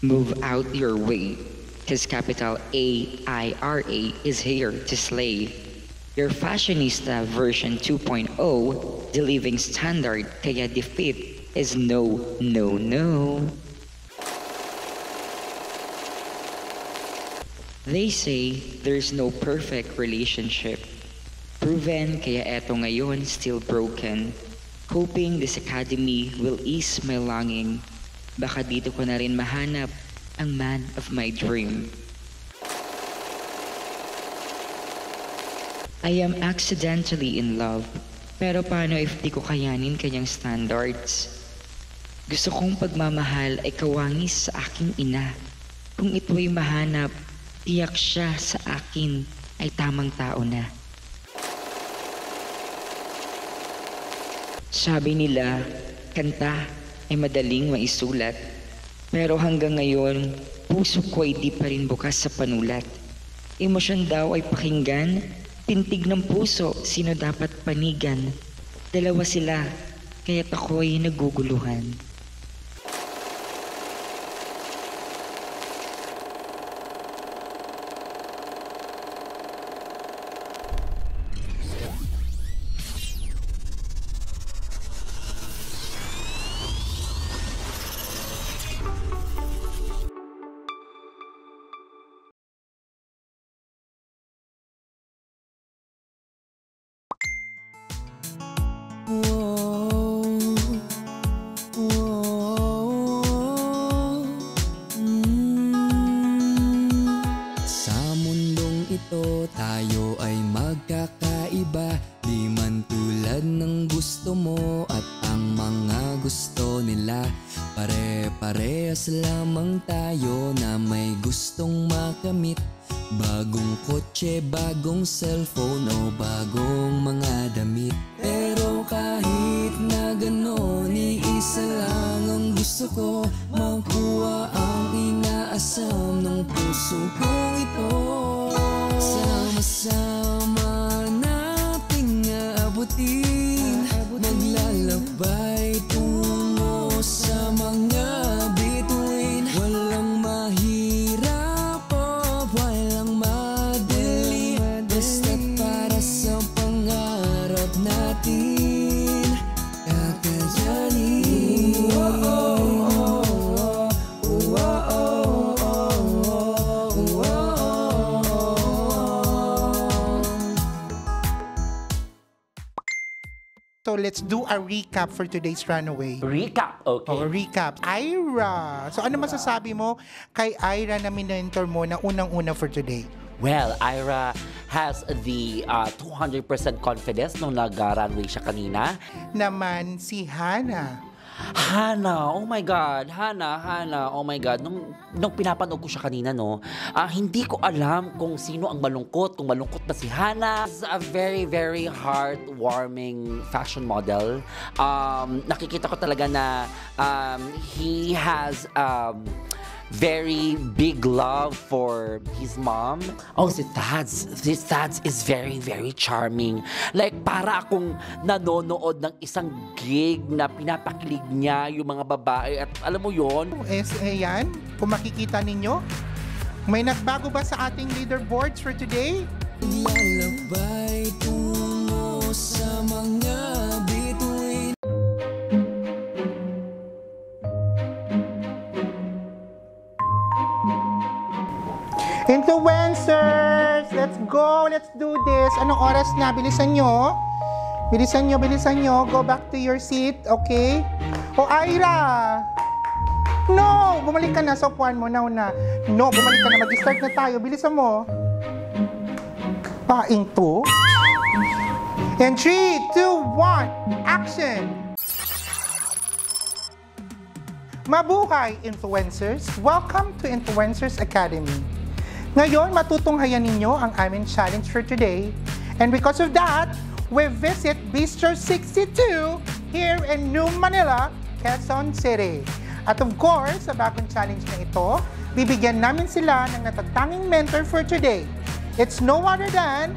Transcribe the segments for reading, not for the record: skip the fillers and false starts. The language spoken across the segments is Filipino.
Move out your way, cause capital AIRA is here to slay. Your fashionista version 2.0, the living standard, kaya defeat is no, no, no. They say there's no perfect relationship. Proven, kaya eto ngayon still broken. Hoping this academy will ease my longing. Baka dito ko na rin mahanap ang man of my dream. I am accidentally in love. Pero paano if di ko kayanin kanyang standards? Gusto kong pagmamahal ay kawangis sa aking ina. Kung ito'y mahanap, tiyak siya sa akin ay tamang tao na. Sabi nila, kanta ay madaling maisulat. Pero hanggang ngayon, puso ko ay di pa rin bukas sa panulat. Emosyon daw ay pakinggan, tintig ng puso, sino dapat panigan. Dalawa sila, kaya't ako'y naguguluhan. Sa mundong ito tayo ay magkakaiba, di man tulad ng gusto mo at ang mga gusto nila. Pare-parehas lamang tayo na may gustong makamit. Bagong kotse, bagong cellphone o bagong mga damit. Pero kahit na gano'n, iisa lang ang gusto ko, makuha ang inaasam ng puso kong ito. Sama-sama nating aabutin, maglalakbay tungo sa mga bituin. Walang mahirap o walang madali, basta't para sa pangarap natin kakayanin. So let's do a recap for today's runaway. Recap, okay. Oh, recap. Ira. So ano masasabi mo kay Ira na minentor mo na unang-una for today? Well, Ira has the 200% confidence nung nag-runway siya kanina. Naman si Hannah. Hannah, oh my God, Hannah, oh my God. Nung pinapanood ko siya kanina, no, hindi ko alam kung sino ang malungkot, kung malungkot ba si Hannah. She's a very, very heartwarming fashion model. Nakikita ko talaga na he has very big love for his mom. Oh, si Tads is very, very charming. Like, para akong nanonood ng isang gig na pinapakilig niya yung mga babae. At alam mo yon? Ayan, kung makikita ninyo, may nagbago ba sa ating leaderboards for today? Lalabay tungo sa mga bituin. Influencers! Let's go! Let's do this! Anong oras na? Bilisan nyo. Bilisan nyo. Go back to your seat, okay? O, Ira! No! Bumalik ka na sa upuan mo. No, bumalik ka na. Mag-start na tayo. Bilisan mo. Paing to. And 3, 2, 1, action! Mabuhay, influencers! Welcome to Influencers Academy. Ngayon, matutunghayan ninyo ang aming challenge for today. And because of that, we visit Bistro 62 here in New Manila, Quezon City. At of course, sa bagong challenge na ito, bibigyan namin sila ng natatanging mentor for today. It's no other than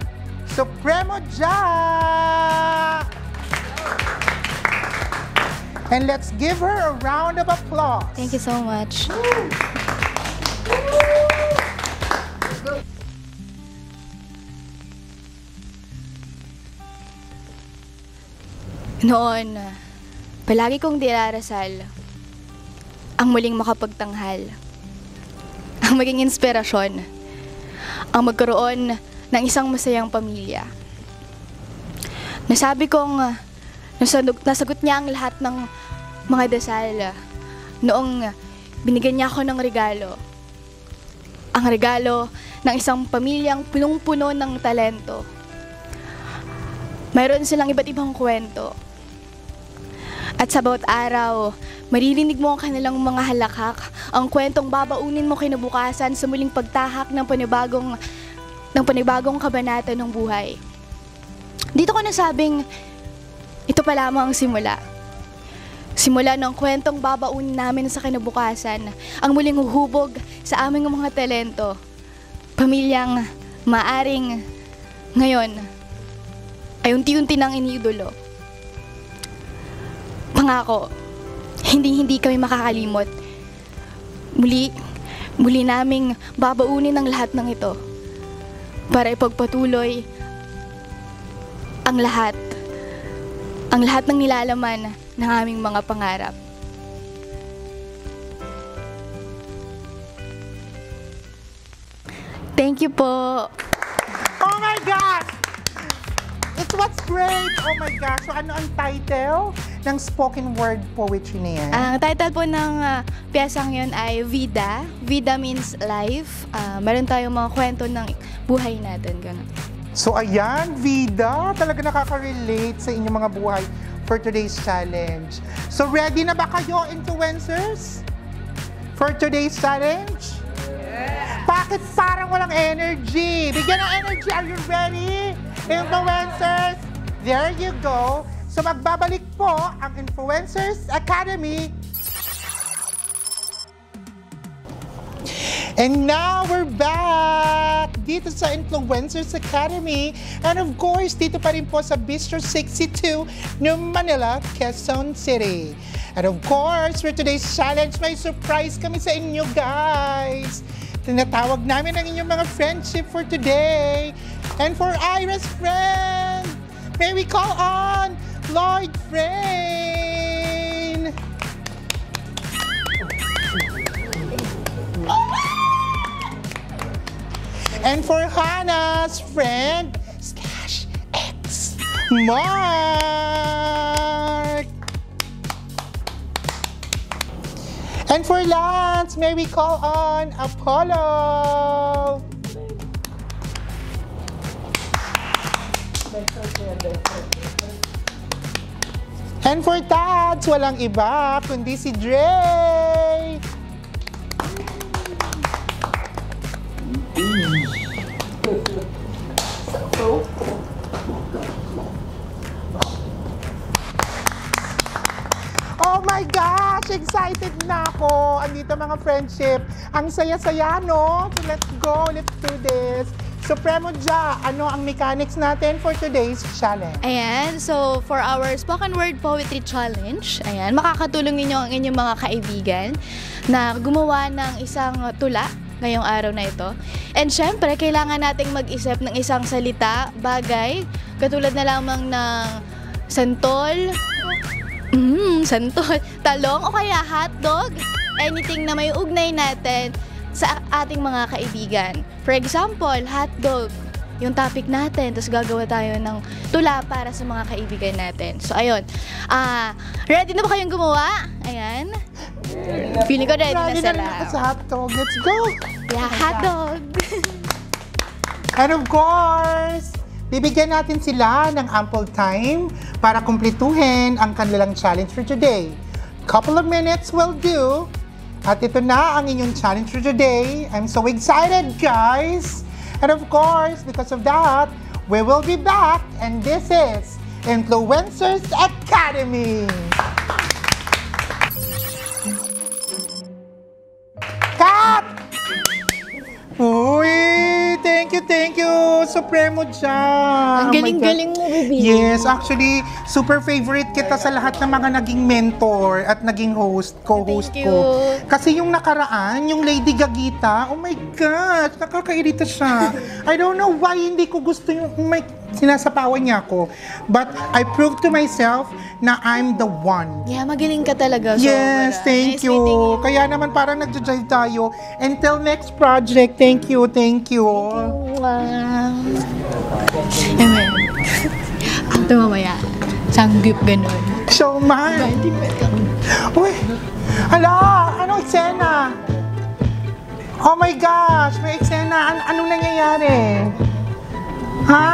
Supremo Jack! And let's give her a round of applause. Thank you so much. Noon, palagi kong dinarasal ang muling makapagtanghal, ang maging inspirasyon, ang magkaroon ng isang masayang pamilya. Nasabi kong nasagot niya ang lahat ng mga dasal noong binigyan niya ako ng regalo. Ang regalo ng isang pamilyang punong-puno ng talento. Mayroon silang iba't ibang kwento. At sa bawat araw, maririnig mo ang kanilang mga halakhak, ang kwentong babaunin mo kinabukasan sa muling pagtahak ng panibagong kabanata ng buhay. Dito ko nasabing, ito pa lamang ang simula. Simula ng kwentong babaunin namin sa kinabukasan, ang muling huhubog sa aming mga talento. Pamilyang maaring ngayon ay unti-unti nang iniidolo. Pangako, hindi kami makakalimot. Muli naming babaunin ang lahat ng ito para ipagpatuloy ang lahat ng nilalaman ng aming mga pangarap. Thank you po. Oh my gosh! It's what's great! Oh my gosh! So ano ang title ng spoken word poetry na yan? Ang title po ng piyesang yun ay Vida. Vida means life. Meron tayong mga kwento ng buhay natin. Ganun. So ayan, Vida, talaga nakaka-relate sa inyong mga buhay for today's challenge. So ready na ba kayo, influencers? For today's challenge? Yeah. Bakit parang walang energy? Bigyan ng energy, are you ready? Influencers, there you go. So magbabalik po ang Influencers Academy. And now we're back dito sa Influencers Academy. And of course, dito pa rin po sa Bistro 62 ng Manila, Quezon City. And of course, for today's challenge, may surprise kami sa inyo, guys. Tinatawag namin ang inyong mga friendship for today. And for Ira's friend, may we call on Lloyd Frain. And for Hannah's friend, Slash X Mark. And for Lance, may we call on Apollo. And for Tads, walang iba kundi si Dre. Oh my gosh! Excited na ako! Andito mga friendship. Ang saya-saya, no? So let's go. Let's do this. Supremo Ja, ano ang mechanics natin for today's challenge? Ayan, so for our spoken word poetry challenge, ayan, makakatulong ninyo ang inyong mga kaibigan na gumawa ng isang tula ngayong araw na ito. And syempre, kailangan nating mag-isip ng isang salita, bagay, katulad na lamang ng santol, talong o kaya hotdog, anything na may ugnay natin sa ating mga kaibigan. For example, hotdog, yung topic natin, tapos gagawa tayo ng tula para sa mga kaibigan natin. So, ayun. Ready na ba kayong gumawa? Ayan. Feeling ko ready na sila. Sa hotdog. Let's go! Yeah, hotdog! And of course, bibigyan natin sila ng ample time para kumpletuhin ang kanilang challenge for today. Couple of minutes will do. At ito na ang inyong challenge for today. I'm so excited, guys! And of course, because of that, we will be back, and this is Influencers Academy! Cut! Uy! Thank you, Supremo Ja! Ang galing-galing mo, baby. Yes, actually, super favorite kita sa lahat ng mga naging mentor at naging host, co-host Thank you. ko. Kasi yung nakaraan, yung Lady Gagita, oh my gosh, nakakairita siya. I don't know why hindi ko gusto yung, sinasapawan niya ako. But I proved to myself na I'm the one. Yeah, magaling ka talaga. Yes, sobra. thank Nice you. meeting you. Kaya naman parang nagja-jive tayo. Until next project, thank you, thank you. Amen. Ito mamaya. Sanggip ganun. So man. Hindi pwede ka. Uy, hala, anong eksena? Oh my gosh, may eksena. Anong nangyayari? Ha?